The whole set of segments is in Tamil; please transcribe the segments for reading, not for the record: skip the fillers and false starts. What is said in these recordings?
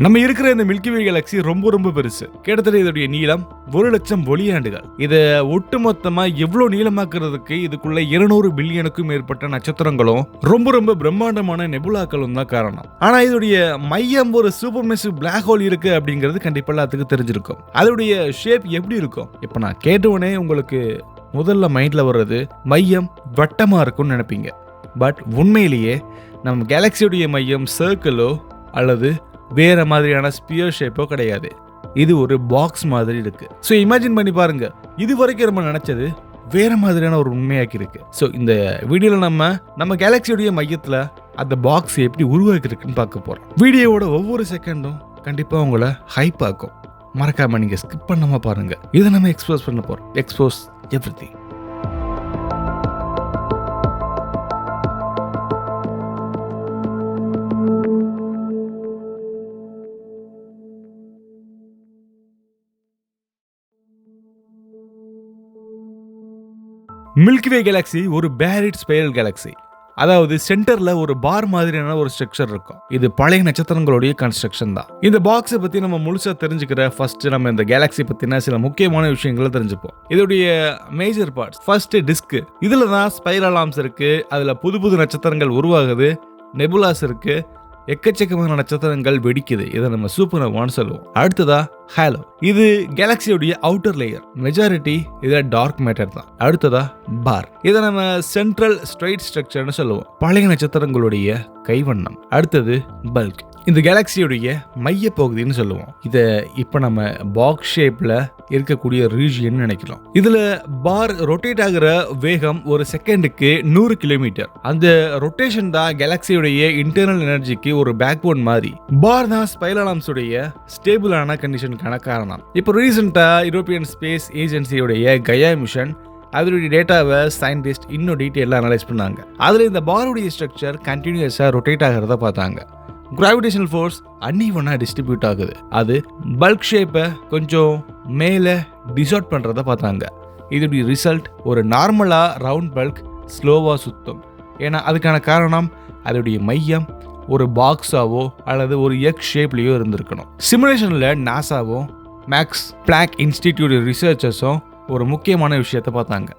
நம்ம இருக்கிற இந்த மில்கி வே கேலக்ஸி ரொம்ப ரொம்ப பெருசு. கிட்டத்தட்ட இதோடைய நீளம் 1,00,000 ஒளியாண்டுகள். இதை ஒட்டுமொத்தமா எவ்வளவு நீளமாக்குறதுக்கு இதுக்குள்ள 200 பில்லியனுக்கும் மேற்பட்ட நட்சத்திரங்களும் ரொம்ப ரொம்ப பிரம்மாண்டமான நெபுலாக்களும் தான் காரணம். ஆனா இதோடைய மையம் ஒரு சூப்பர் மெசிவ் பிளாக் ஹோல் இருக்கு அப்படிங்கிறது கண்டிப்பா எல்லாத்துக்கும் தெரிஞ்சிருக்கும். அதோடைய ஷேப் எப்படி இருக்கும்? இப்ப நான் கேட்டவுடனே உங்களுக்கு முதல்ல மைண்ட்ல வர்றது மையம் வட்டமா இருக்கும்னு நினைப்பீங்க. பட் உண்மையிலேயே நம்ம கேலக்சியோடைய மையம் சர்க்கிளோ அல்லது வேற மாதிரியான ஸ்பியர் ஷேப்போ கிடையாது. இது ஒரு பாக்ஸ் மாதிரி இருக்கு. ஸோ இமேஜின் பண்ணி பாருங்க, இது வரைக்கும் நம்ம நினைச்சது வேற மாதிரியான ஒரு உண்மையாக்கி இருக்கு. ஸோ இந்த வீடியோவில் நம்ம கேலக்சியோடைய மையத்தில் அந்த பாக்ஸ் எப்படி உருவாக்கி இருக்குன்னு பார்க்க போறோம். வீடியோவோட ஒவ்வொரு செகண்டும் கண்டிப்பாக உங்களை ஹைப் ஆக்கும். மறக்காம நீங்க ஸ்கிப் பண்ணாம பாருங்க. இதை நம்ம எக்ஸ்போஸ் பண்ண போறோம். Expose everything. மில்கி வே கேலக்ஸி ஒரு பேரிட் ஸ்பைரல் கேலக்ஸி. அதாவது சென்டர்ல ஒரு பார் மாதிரியான ஒரு ஸ்ட்ரக்சர் இருக்கும். இது பழைய நட்சத்திரங்களுடைய கன்ஸ்ட்ரக்ஷன் தான். இந்த பாக்ஸை பத்தி நம்ம முழுசா தெரிஞ்சுக்கிற ஃபர்ஸ்ட் நம்ம இந்த கேலக்ஸி பத்தின சில முக்கியமான விஷயங்களை தெரிஞ்சுப்போம். இதோடைய மேஜர் பார்ட்ஸ். First disk. இதுல தான் ஸ்பைரல் ஆர்ம்ஸ் இருக்கு. அதுல புது புது நட்சத்திரங்கள் உருவாகுது. நெபுலாஸ் இருக்கு. எக்கச்சக்கமான நட்சத்திரங்கள் வெடிக்குது. இதை நம்ம சூப்பர்னோவான்னு சொல்லுவோம். அடுத்ததா ஹேலோ. இது கேலக்சியோடைய அவுட்டர் லேயர். மெஜாரிட்டி இதை டார்க் மேட்டர் தான். அடுத்ததா பார். இதை நம்ம சென்ட்ரல் ஸ்ட்ரைட் ஸ்ட்ரக்சர்னு சொல்லுவோம். பழைய நட்சத்திரங்களுடைய கைவண்ணம். அடுத்தது பல்க். இந்த கேலக்சியோடைய மைய பகுதின்னு சொல்லுவோம். இதை இப்ப நம்ம பாக்ஸ் ஷேப்ல இருக்கக்கூடிய ரீஜியன் நினைக்கிறோம். இதுல பார் ரொட்டேட் ஆகிற வேகம் ஒரு செகண்டுக்கு 100 கிலோமீட்டர். அந்த ரொட்டேஷன் தான் கேலக்சியோடைய இன்டர்னல் எனர்ஜிக்கு ஒரு பேக் போன் மாதிரி. பார் தான் ஸ்பைரல் ஆர்ம்ஸ் உடைய ஸ்டேபிளான கண்டிஷனுக்கான காரணம். இப்போ ரீசெண்டா யூரோப்பியன் ஸ்பேஸ் ஏஜென்சியோடைய கயா மிஷன் அதோடைய டேட்டாவை சயின்டிஸ்ட் இன்னும் டீட்டெயிலாக அனலைஸ் பண்ணாங்க. அதுல இந்த பாருடைய ஸ்ட்ரக்சர் கண்டினியூஸா ரொட்டேட் ஆகிறத பார்த்தாங்க. கிராவிடேஷனல் ஃபோர்ஸ் அன்இவனா டிஸ்ட்ரிபியூட் ஆகுது. அது பல்க் ஷேப்பை கொஞ்சம் மேலே டிசார்ட் பண்றத பார்த்தாங்க. இதோடைய ரிசல்ட் ஒரு நார்மலா ரவுண்ட் பல்க் ஸ்லோவா சுத்தும். ஏன்னா அதுக்கான காரணம் அதோடைய மையம் ஒரு பாக்ஸாவோ அல்லது ஒரு எக் ஷேப்லயோ இருந்திருக்கணும். சிமுலேஷன்ல நாசாவும் மேக்ஸ் பிளாங்க் இன்ஸ்டிடியூட் ரிசர்ச்சர்ஸும் ஒரு முக்கியமான விஷயத்தை பார்த்தாங்க.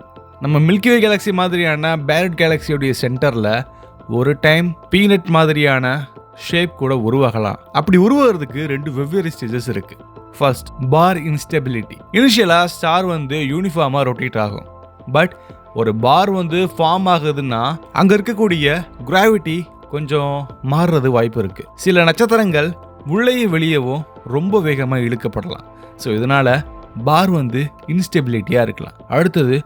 நம்ம மில்கி வே கேலக்ஸி மாதிரியான பேரட் கேலக்சியோடைய சென்டர்ல ஒரு டைம் பீனட் மாதிரியான ஷேப் கூட உருவாகலாம். அப்படி உருவாகிறதுக்கு 2 வெவ்வேறு ஸ்டேஜஸ் இருக்கு. ஃபர்ஸ்ட் பார் இன்ஸ்டெபிலிட்டி. இனிஷியலா ஸ்டார் யூனிஃபார்மா ரொட்டேட் ஆகும். பட் ஒரு பார் ஃபார்ம் ஆகுதுன்னா அங்க இருக்கக்கூடிய கிராவிட்டி கொஞ்சம் மாறுறது வாய்ப்பு இருக்கு. சில நட்சத்திரங்கள் உள்ளேயே வெளியவும் ரொம்ப வேகமா இழுக்கப்படலாம். ஸோ இதனால பார் இன்ஸ்டெபிலிட்டியா இருக்கலாம். அடுத்தது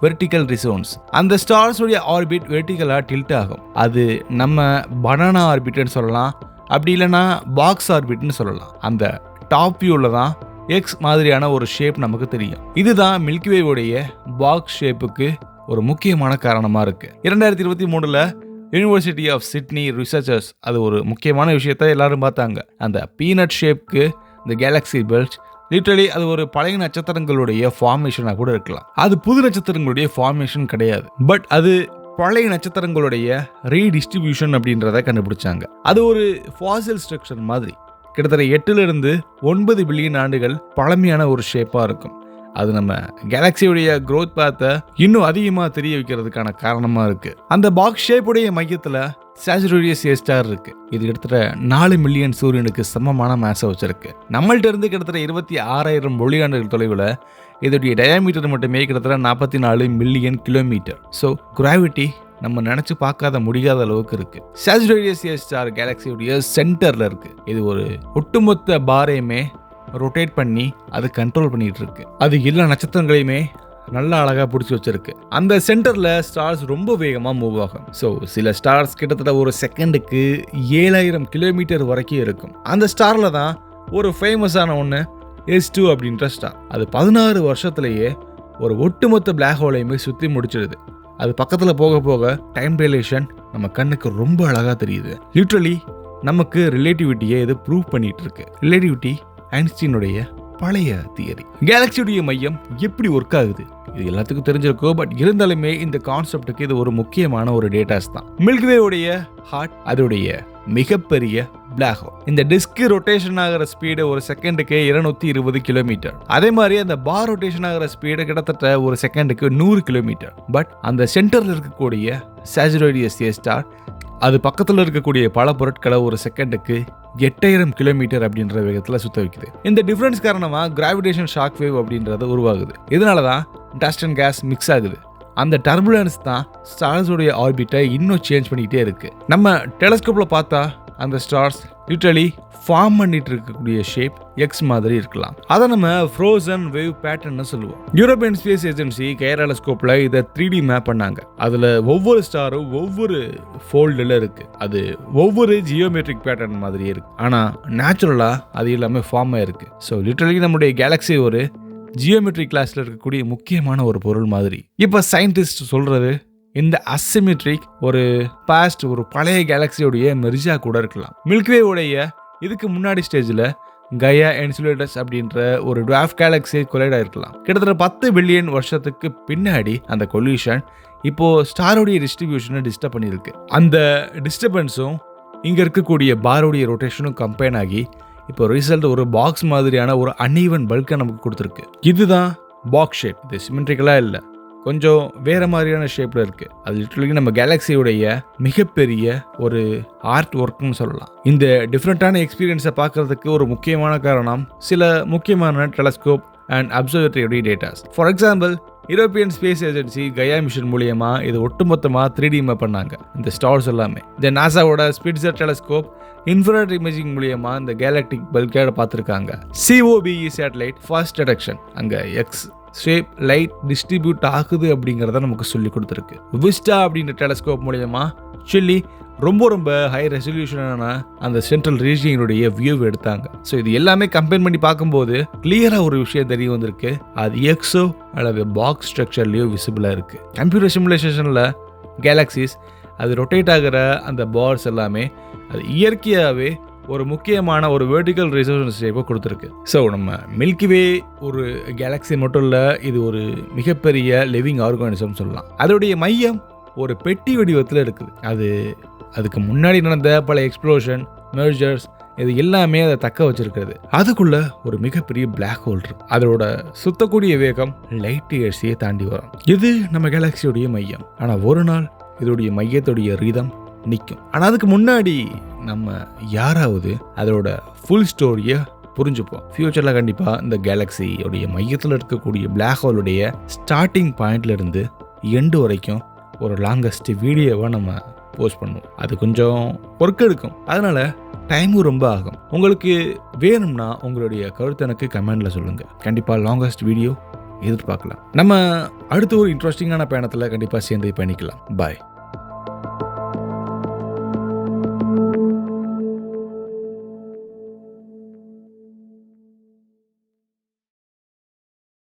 வெர்டிகல் ரிசோன்ஸ். அந்த ஸ்டார்ஸ் உடைய ஆர்பிட் வெர்டிகலா டில்ட் ஆகும். அது நம்ம பனானா ஆர்பிட்னு சொல்லலாம், அப்படி இல்லைன்னா பாக்ஸ் ஆர்பிட்னு சொல்லலாம். அந்த டாப் வியூல தான் எக்ஸ் மாதிரியான ஒரு ஷேப் நமக்கு தெரியும். இதுதான் மில்கி வேவுடைய பாக்ஸ் ஷேப்புக்கு ஒரு முக்கியமான காரணமா இருக்கு. 2023 யூனிவர்சிட்டி ஆஃப் சிட்னி ரிசர்ச்சர்ஸ் அது ஒரு முக்கியமான விஷயத்த எல்லாரும் பார்த்தாங்க. அந்த பீனட் ஷேப்க்கு இந்த கேலக்ஸி பெல்ட் லிட்டரலி அது ஒரு பழைய நட்சத்திரங்களுடைய ஃபார்மேஷனாக கூட இருக்கலாம். அது புது நட்சத்திரங்களுடைய ஃபார்மேஷன் கிடையாது. பட் அது பழைய நட்சத்திரங்களுடைய ரீடிஸ்ட்ரிபியூஷன் அப்படின்றத கண்டுபிடிச்சாங்க. அது ஒரு ஃபாசில் ஸ்ட்ரக்சர் மாதிரி. கிட்டத்தட்ட 8 to 9 பில்லியன் ஆண்டுகள் பழமையான ஒரு ஷேப்பா இருக்கும். அது நம்ம கேலக்சியோடைய growth பாத்தை இன்னும் அதிகமா தெரிய வைக்கிறதுக்கான காரணமா இருக்கு. அந்த பாக்ஸ் ஷேப்புடைய மையத்துல சாஜிட்டேரியஸ் ஏ ஸ்டார் இருக்கு. இது கிட்டத்தட்ட 4 மில்லியன் சூரியனுக்கு சமமான மாஸை வச்சிருக்கு. நம்மள்ட்ட இருந்து கிட்டத்தட்ட 26,000 ஒளியாண்டுகள் தொலைவில் இதோடைய டயாமீட்டர் மட்டுமே கிட்டத்தட்ட 44 மில்லியன் கிலோமீட்டர். ஸோ கிராவிட்டி நம்ம நினைச்சு பார்க்காத முடியாத அளவுக்கு இருக்கு. சாஜிட்டேரியஸ் ஏ ஸ்டார் கேலக்சியோடைய சென்டர்ல இருக்கு. இது ஒரு ஒட்டுமொத்த பாரையுமே ரொட்டேட் பண்ணி அது கண்ட்ரோல் பண்ணிட்டு இருக்கு. அது எல்லா நட்சத்திரங்களையுமே நல்லா அழகா பிடிச்சி வச்சிருக்கு. அந்த சென்டர்ல ஸ்டார்ஸ் ரொம்ப வேகமா மூவ் ஆகும். ஸோ சில ஸ்டார்ஸ் கிட்டத்தட்ட ஒரு செகண்டுக்கு 7,000 கிலோமீட்டர் வரைக்கும் இருக்கும். அந்த ஸ்டார்ல தான் ஒரு ஃபேமஸான ஒன்று S2 அப்படின்ற ஸ்டார். அது 16 வருஷத்துலேயே ஒரு ஒட்டுமொத்த பிளாக் ஹோலையுமே சுற்றி முடிச்சிடுது. அது பக்கத்தில் போக போக டைம் டைலேஷன் நம்ம கண்ணுக்கு ரொம்ப அழகா தெரியுது. லிட்ரலி நமக்கு ரிலேட்டிவிட்டியை இது ப்ரூவ் பண்ணிட்டு இருக்கு. ரிலேட்டிவிட்டி ஐன்ஸ்டீனுடைய பழைய தியரி. கேலக்சியுடைய மையம் எப்படி ஒர்க் ஆகுது இது எல்லாத்துக்கும் தெரிஞ்சிருக்கும். பட் இருந்தாலுமே இந்த கான்செப்டுக்கு இது ஒரு முக்கியமான ஒரு டேட்டாஸ் தான். மில்க்வே உடைய ஹார்ட் அதோடைய மிகப்பெரிய பிளாக் ஹோல். இந்த டிஸ்க் ரொட்டேஷன் ஆகிற ஸ்பீடு ஒரு செகண்டுக்கு 220 கிலோமீட்டர். அதே மாதிரி அந்த பார் ரொட்டேஷன் ஆகிற ஸ்பீடு கிட்டத்தட்ட ஒரு செகண்டுக்கு 100 கிலோமீட்டர். பட் அந்த சென்டர்ல இருக்கக்கூடிய சாஜிரோயிடியஸ் ஏ ஸ்டார் அது பக்கத்தில் இருக்கக்கூடிய பல பொருட்களை ஒரு செகண்டுக்கு 8000 கிலோமீட்டர் அப்படின்ற வேகத்தில் சுத்த வைக்குது. இந்த டிஃபரன்ஸ் காரணமாக கிராவிடேஷன் ஷாக் வேவ் அப்படின்றது உருவாகுது. இதனால தான் டஸ்ட் அண்ட் கேஸ் மிக்ஸ் ஆகுது. அந்த டர்புலன்ஸ் தான் ஸ்டார்ஸோடைய ஆர்பிட்டை இன்னும் சேஞ்ச் பண்ணிக்கிட்டே இருக்கு. நம்ம டெலஸ்கோப்ல பார்த்தா அந்த ஸ்டார்ஸ் லிட்டரலி ஃபார்ம் பண்ணிட்டு இருக்கக்கூடிய ஷேப் எக்ஸ் மாதிரி இருக்கலாம். அதை நம்ம ஃப்ரோசன் வேவ் பேட்டர்ன் சொல்லுவோம். யூரோப்பியன் ஸ்பேஸ் ஏஜென்சி கைராலஸ்கோப்ல இதை 3D மேப் பண்ணாங்க. அதுல ஒவ்வொரு ஸ்டாரும் ஒவ்வொரு ஃபோல்டுல இருக்கு. அது ஒவ்வொரு ஜியோமெட்ரிக் பேட்டர்ன் மாதிரி இருக்கு. ஆனா நேச்சுரலா அது எல்லாமே ஃபார்ம் ஆயிருக்கு. ஸோ லிட்டரலி நம்முடைய கேலக்ஸி ஒரு ஜியோமெட்ரி கிளாஸ்ல இருக்கக்கூடிய முக்கியமான ஒரு பொருள் மாதிரி. இப்ப சயின்டிஸ்ட் சொல்றது இந்த அசிமெட்ரிக் ஒரு பாஸ்ட் ஒரு பழைய கேலக்சியோடைய மெர்ஜா கூட இருக்கலாம். மில்க்வே உடைய இதுக்கு முன்னாடி ஸ்டேஜ்ல கயா என்சுலேட்டஸ் அப்படின்ற ஒரு டுவார்ஃப் கேலக்சி கொலைட் ஆயிருக்கலாம். கிட்டத்தட்ட 10 பில்லியன் வருஷத்துக்கு பின்னாடி அந்த கொல்யூஷன் இப்போ ஸ்டாரோடைய டிஸ்ட்ரிபியூஷனை டிஸ்டர்ப் பண்ணியிருக்கு. அந்த டிஸ்டர்பன்ஸும் இங்க இருக்கக்கூடிய பாரோடைய ரொட்டேஷனும் கம்பைன் ஆகி இப்போ ரிசல்ட் ஒரு பாக்ஸ் மாதிரியான ஒரு அன்ஈவன் பல்கை நமக்கு கொடுத்துருக்கு. இதுதான் பாக்ஸ் ஷேப். இது சிமெட்ரிக்கலா இல்லை, கொஞ்சம் வேற மாதிரியான ஷேப்ல இருக்கு. அது லிட்டரலி நம்ம கேலக்சியுடைய மிகப்பெரிய ஒரு ஆர்ட் ஒர்க்னு சொல்லலாம். இந்த டிஃப்ரெண்டான எக்ஸ்பீரியன்ஸை பார்க்கறதுக்கு ஒரு முக்கியமான காரணம் சில முக்கியமான டெலஸ்கோப் அண்ட் அப்சர்வேட்டரியோடைய datas. For example European Space Agency Gaia mission மூலியமா இது ஒட்டுமொத்தமாக 3D மேப் பண்ணாங்க இந்த ஸ்டார்ஸ் எல்லாமே. இந்த நாசாவோட ஸ்பிட்சர் டெலஸ்கோப் இன்ஃப்ராரெட் இமேஜிங் மூலியமா இந்த கேலக்டிக் பல்கேட பார்த்துருக்காங்க. COBE சேட்டலைட் ஃபாஸ்ட் டிடெக்ஷன் அங்கே எக்ஸ் ஷேப் லைட் டிஸ்ட்ரிபியூட் ஆகுது அப்படிங்கிறத நமக்கு சொல்லி கொடுத்துருக்கு. விஸ்டா அப்படின்ற டெலஸ்கோப் மூலியமா சொல்லி ரொம்ப ஹை ரெசல்யூஷனான அந்த சென்ட்ரல் ரீஜியனுடைய வியூ எடுத்தாங்க. ஸோ இது எல்லாமே கம்பேர் பண்ணி பார்க்கும்போது கிளியரா ஒரு விஷயம் தெரிய வந்திருக்கு. அது எக்ஸோ அல்லது பாக்ஸ் ஸ்ட்ரக்சர்லயோ விசிபிளா இருக்கு. கம்ப்யூட்டர் சிமுலேஷன்ல கேலக்சிஸ் அது ரொட்டேட் ஆகிற அந்த பார்ஸ் எல்லாமே அது இயற்கையாகவே ஒரு முக்கியமான ஒரு வெர்டிக்கல் ரிசர்வேஷன் ஷேப்பை கொடுத்துருக்கு. ஸோ நம்ம மில்கிவே ஒரு கேலக்சி மட்டும் இல்லை, இது ஒரு மிகப்பெரிய லிவிங் ஆர்கானிசம் சொல்லலாம். அதோடைய மையம் ஒரு பெட்டி வடிவத்தில் இருக்குது. அதுக்கு முன்னாடி நடந்த பல எக்ஸ்ப்ளோஷன் மெர்ஜர்ஸ் இது எல்லாமே அதை தக்க வச்சிருக்கிறது. அதுக்குள்ள ஒரு மிகப்பெரிய பிளாக் ஹோல் இருக்கு. அதோட சுத்தக்கூடிய வேகம் லைட் இயர்ஸையே தாண்டி வரும். இது நம்ம கேலக்சியோடைய மையம். ஆனா ஒரு நாள் இதோடைய மையத்துடைய ரீதம் நிற்கும். ஆனா அதுக்கு முன்னாடி நம்ம யாராவது அதோட ஃபுல் ஸ்டோரியை புரிஞ்சுப்போம். ஃபியூச்சர்ல கண்டிப்பா இந்த கேலக்சியோடைய மையத்தில் இருக்கக்கூடிய பிளாக் ஹோலுடைய ஸ்டார்டிங் பாயிண்ட்ல இருந்து எண்டு வரைக்கும் ஒரு லாங்கஸ்ட் வீடியோவை நம்ம போஸ்ட் பண்ணுவோம். அது கொஞ்சம் ஒர்க் எடுக்கும், அதனால டைமும் ரொம்ப ஆகும். உங்களுக்கு வேணும்னா உங்களுடைய கருத்து எனக்கு கமெண்ட்ல சொல்லுங்க. கண்டிப்பா லாங்கஸ்ட் வீடியோ எதிர்பார்க்கலாம். நம்ம அடுத்த ஒரு இன்ட்ரெஸ்டிங்கான பயணத்துல கண்டிப்பா சேர்ந்து பண்ணிக்கலாம். பாய்.